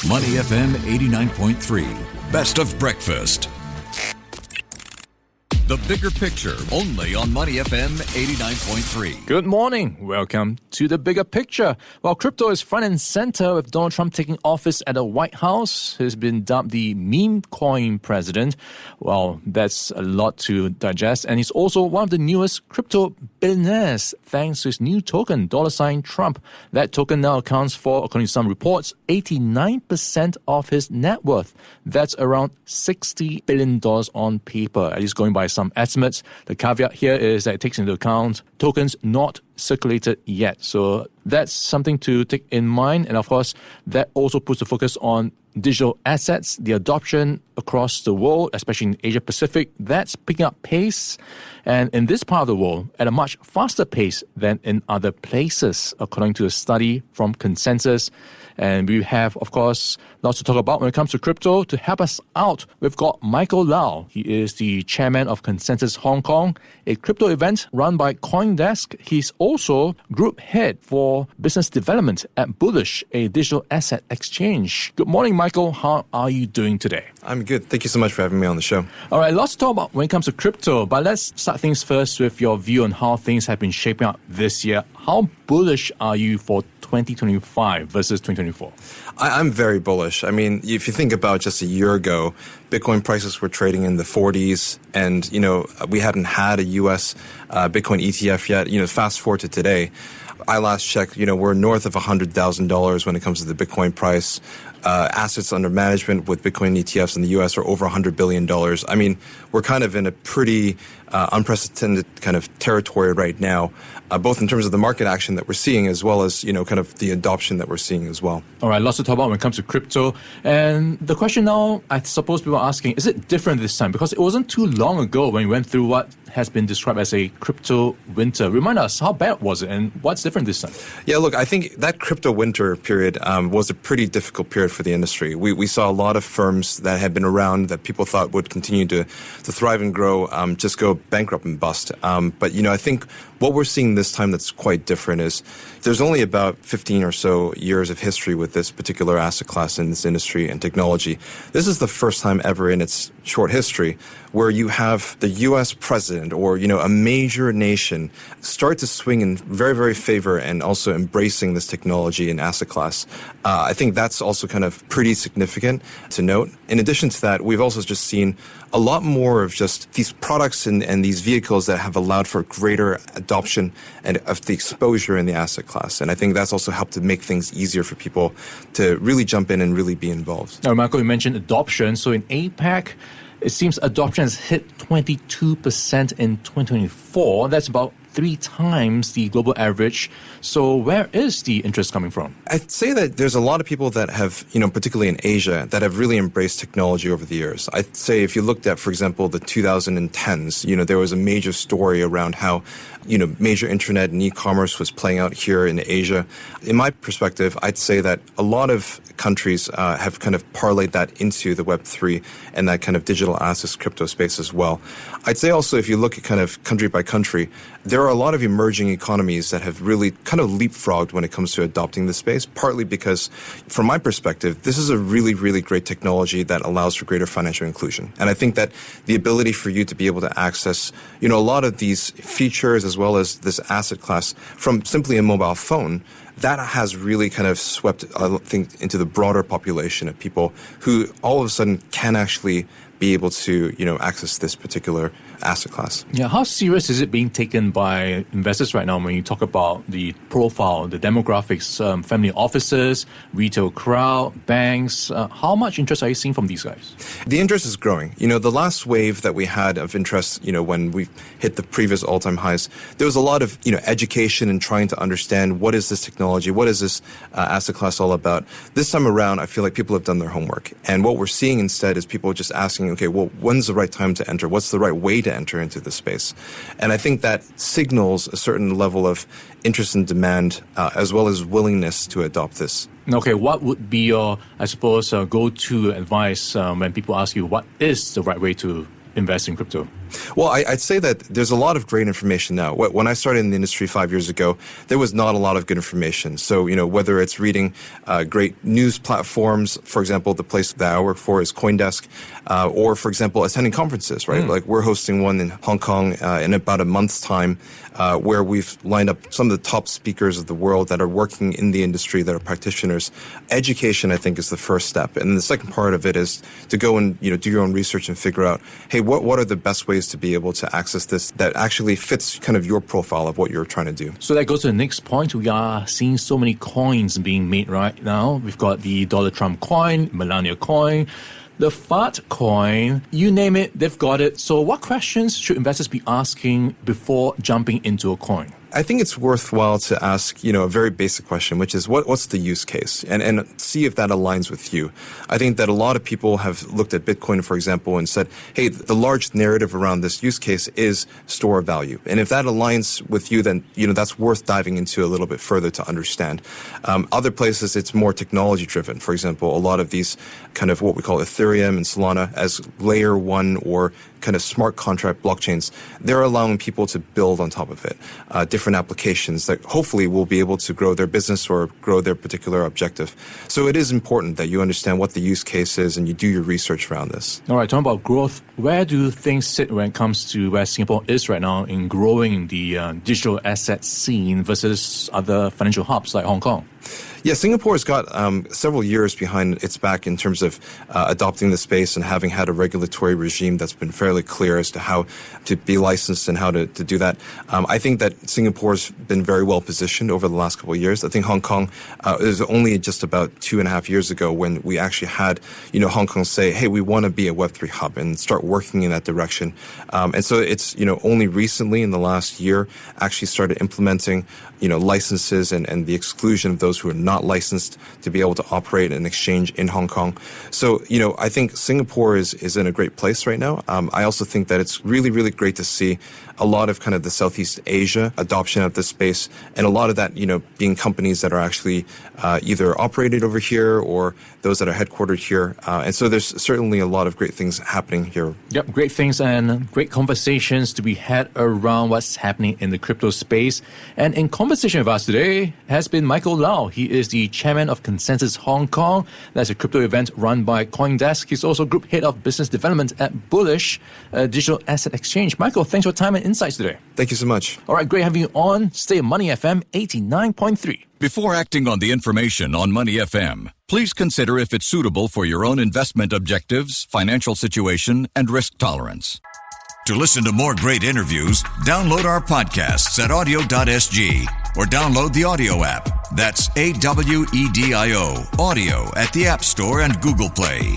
Money FM 89.3. Best of breakfast. The bigger picture, only on Money FM 89.3. Good morning. Welcome to The Bigger Picture. While crypto is front and center with Donald Trump taking office at the White House, he's been dubbed the memecoin president. Well, that's a lot to digest. And he's also one of the newest crypto billionaires thanks to his new token, $Trump. That token now accounts for, according to some reports, 89% of his net worth. That's around $60 billion on paper, at least going by some estimates. The caveat here is that it takes into account tokens not circulated yet. So that's something to take in mind. And of course, that also puts the focus on digital assets, the adoption across the world, especially in Asia Pacific. That's picking up pace. And in this part of the world, at a much faster pace than in other places, according to a study from Consensus. And we have, of course, lots to talk about when it comes to crypto. To help us out, we've got Michael Lau. He is the chairman of Consensus Hong Kong, a crypto event run by CoinDesk. He's also group head for business development at Bullish, a digital asset exchange. Good morning, Michael. How are you doing today? I'm good. Thank you so much for having me on the show. All right, lots to talk about when it comes to crypto, but let's start things first with your view on how things have been shaping up this year. How bullish are you for 2025 versus 2024? I'm very bullish. I mean, if you think about just a year ago, Bitcoin prices were trading in the 40s, and, we hadn't had a U.S. Bitcoin ETF yet. Fast forward to today, I last checked, we're north of $100,000 when it comes to the Bitcoin price. Assets under management with Bitcoin ETFs in the U.S. are over $100 billion. I mean, we're kind of in a pretty unprecedented kind of territory right now, both in terms of the market action that we're seeing as well as, kind of the adoption that we're seeing as well. All right, lots to talk about when it comes to crypto. And the question now, I suppose people are asking, is it different this time? Because it wasn't too long ago when we went through what has been described as a crypto winter. Remind us, how bad was it and what's different this time? Yeah, look, I think that crypto winter period was a pretty difficult period for the industry. We saw a lot of firms that had been around that people thought would continue to thrive and grow just go bankrupt and bust. But, I think what we're seeing this time that's quite different is there's only about 15 or so years of history with this particular asset class in this industry and technology. This is the first time ever in its short history where you have the U.S. president or, a major nation start to swing in very, very favor and also embracing this technology and asset class. I think that's also kind of pretty significant to note. In addition to that, we've also just seen a lot more of just these products and these vehicles that have allowed for greater adoption and of the exposure in the asset class. And I think that's also helped to make things easier for people to really jump in and really be involved. Now, Michael, you mentioned adoption. So in APAC, it seems adoption has hit 22% in 2024. That's about 3 times the global average. So where is the interest coming from? I'd say that there's a lot of people that have, particularly in Asia, that have really embraced technology over the years. I'd say if you looked at, for example, the 2010s, there was a major story around how, major internet and e-commerce was playing out here in Asia. In my perspective, I'd say that a lot of countries have kind of parlayed that into the Web3 and that kind of digital assets crypto space as well. I'd say also if you look at kind of country by country, there are a lot of emerging economies that have really kind of leapfrogged when it comes to adopting the space, partly because, from my perspective, this is a really, really great technology that allows for greater financial inclusion. And I think that the ability for you to be able to access, a lot of these features as well as this asset class from simply a mobile phone, that has really kind of swept, I think, into the broader population of people who all of a sudden can actually be able to, access this particular asset class. Yeah, how serious is it being taken by investors right now when you talk about the profile, the demographics, family offices, retail crowd, banks? How much interest are you seeing from these guys? The interest is growing. The last wave that we had of interest, when we hit the previous all-time highs, there was a lot of, education and trying to understand what is this technology, what is this asset class all about. This time around, I feel like people have done their homework. And what we're seeing instead is people just asking, okay, well, when's the right time to enter? What's the right way to enter into the space? And I think that signals a certain level of interest and demand, as well as willingness to adopt this. Okay, what would be your, I suppose, go-to advice when people ask you what is the right way to invest in crypto? Well, I'd say that there's a lot of great information now. When I started in the industry 5 years ago, there was not a lot of good information. So, whether it's reading great news platforms, for example, the place that I work for is CoinDesk, or, for example, attending conferences, right? Like we're hosting one in Hong Kong in about a month's time, where we've lined up some of the top speakers of the world that are working in the industry, that are practitioners. Education, I think, is the first step. And the second part of it is to go and, do your own research and figure out, hey, what are the best ways to be able to access this that actually fits kind of your profile of what you're trying to do. So that goes to the next point. We are seeing so many coins being made right now. We've got the Donald Trump coin, Melania coin, the FAT coin, you name it, they've got it. So what questions should investors be asking before jumping into a coin? I think it's worthwhile to ask, a very basic question, which is what's the use case, and see if that aligns with you. I think that a lot of people have looked at Bitcoin, for example, and said, hey, the large narrative around this use case is store of value. And if that aligns with you, then, that's worth diving into a little bit further to understand. Other places, it's more technology driven. For example, a lot of these kind of what we call Ethereum and Solana as layer one or kind of smart contract blockchains, they're allowing people to build on top of it, different applications that hopefully will be able to grow their business or grow their particular objective. So it is important that you understand what the use case is and you do your research around this. All right, talking about growth, where do things sit when it comes to where Singapore is right now in growing the digital asset scene versus other financial hubs like Hong Kong? Yeah, Singapore has got several years behind its back in terms of adopting the space and having had a regulatory regime that's been fairly clear as to how to be licensed and how to do that. I think that Singapore's been very well positioned over the last couple of years. I think Hong Kong is only just about 2.5 years ago when we actually had, Hong Kong say, hey, we want to be a Web3 hub and start working in that direction. And so it's, only recently in the last year actually started implementing, licenses and the exclusion of those who are not licensed to be able to operate an exchange in Hong Kong. So, I think Singapore is in a great place right now. I also think that it's really, really great to see a lot of kind of the Southeast Asia adoption of this space, and a lot of that, being companies that are actually either operated over here or those that are headquartered here. And so there's certainly a lot of great things happening here. Yep, great things and great conversations to be had around what's happening in the crypto space. And in conversation with us today has been Michael Lau. He is the chairman of Consensus Hong Kong. That's a crypto event run by CoinDesk. He's also group head of business development at Bullish, a digital asset exchange. Michael, thanks for your time and insights today. Thank you so much. All right, great having you on. Stay on Money FM 89.3. Before acting on the information on Money FM, please consider if it's suitable for your own investment objectives, financial situation, and risk tolerance. To listen to more great interviews, download our podcasts at audio.sg or download the audio app. That's AWEDIO, audio at the App Store and Google Play.